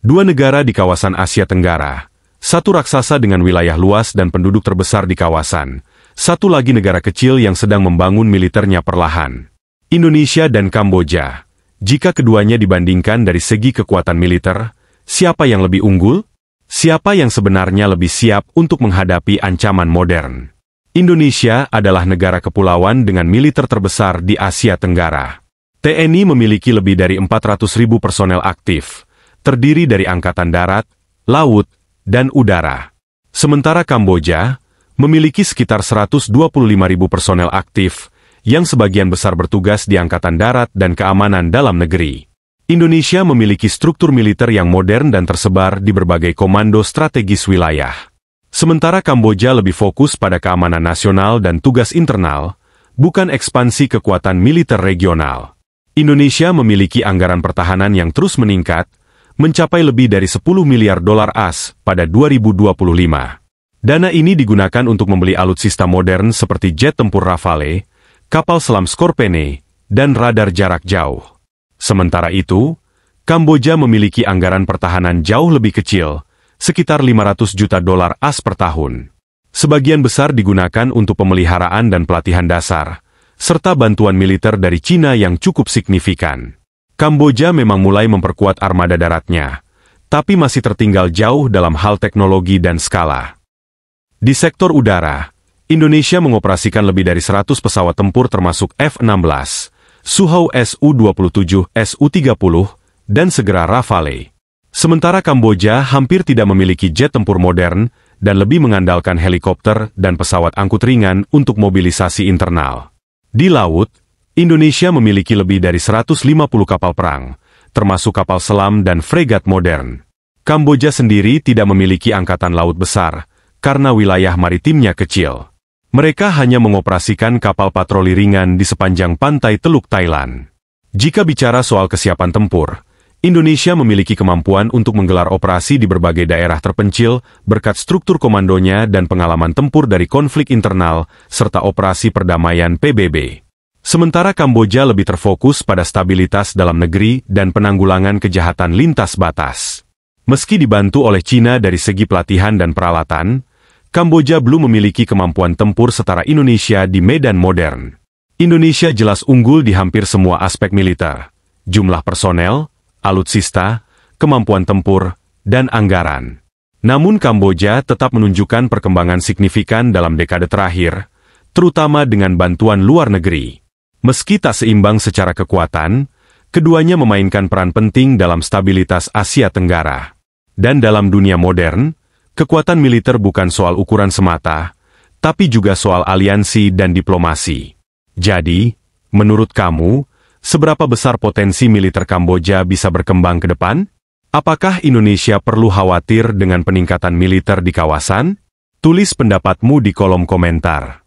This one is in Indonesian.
Dua negara di kawasan Asia Tenggara. Satu raksasa dengan wilayah luas dan penduduk terbesar di kawasan. Satu lagi negara kecil yang sedang membangun militernya perlahan. Indonesia dan Kamboja. Jika keduanya dibandingkan dari segi kekuatan militer, siapa yang lebih unggul? Siapa yang sebenarnya lebih siap untuk menghadapi ancaman modern? Indonesia adalah negara kepulauan dengan militer terbesar di Asia Tenggara. TNI memiliki lebih dari 400.000 personel aktif, terdiri dari Angkatan Darat, Laut, dan Udara. Sementara Kamboja memiliki sekitar 125.000 personel aktif, yang sebagian besar bertugas di Angkatan Darat dan Keamanan Dalam Negeri. Indonesia memiliki struktur militer yang modern dan tersebar di berbagai komando strategis wilayah. Sementara Kamboja lebih fokus pada keamanan nasional dan tugas internal, bukan ekspansi kekuatan militer regional. Indonesia memiliki anggaran pertahanan yang terus meningkat, mencapai lebih dari 10 miliar dolar AS pada 2025. Dana ini digunakan untuk membeli alutsista modern seperti jet tempur Rafale, kapal selam Skorpene, dan radar jarak jauh. Sementara itu, Kamboja memiliki anggaran pertahanan jauh lebih kecil, sekitar 500 juta dolar AS per tahun. Sebagian besar digunakan untuk pemeliharaan dan pelatihan dasar, serta bantuan militer dari Cina yang cukup signifikan. Kamboja memang mulai memperkuat armada daratnya, tapi masih tertinggal jauh dalam hal teknologi dan skala. Di sektor udara, Indonesia mengoperasikan lebih dari 100 pesawat tempur termasuk F-16, Sukhoi Su-27, Su-30, dan segera Rafale. Sementara Kamboja hampir tidak memiliki jet tempur modern dan lebih mengandalkan helikopter dan pesawat angkut ringan untuk mobilisasi internal. Di laut, Indonesia memiliki lebih dari 150 kapal perang, termasuk kapal selam dan fregat modern. Kamboja sendiri tidak memiliki angkatan laut besar, karena wilayah maritimnya kecil. Mereka hanya mengoperasikan kapal patroli ringan di sepanjang pantai Teluk Thailand. Jika bicara soal kesiapan tempur, Indonesia memiliki kemampuan untuk menggelar operasi di berbagai daerah terpencil berkat struktur komandonya dan pengalaman tempur dari konflik internal, serta operasi perdamaian PBB. Sementara Kamboja lebih terfokus pada stabilitas dalam negeri dan penanggulangan kejahatan lintas batas. Meski dibantu oleh Cina dari segi pelatihan dan peralatan, Kamboja belum memiliki kemampuan tempur setara Indonesia di medan modern. Indonesia jelas unggul di hampir semua aspek militer, jumlah personel, alutsista, kemampuan tempur, dan anggaran. Namun Kamboja tetap menunjukkan perkembangan signifikan dalam dekade terakhir, terutama dengan bantuan luar negeri. Meski tak seimbang secara kekuatan, keduanya memainkan peran penting dalam stabilitas Asia Tenggara. Dan dalam dunia modern, kekuatan militer bukan soal ukuran semata, tapi juga soal aliansi dan diplomasi. Jadi, menurut kamu, seberapa besar potensi militer Kamboja bisa berkembang ke depan? Apakah Indonesia perlu khawatir dengan peningkatan militer di kawasan? Tulis pendapatmu di kolom komentar.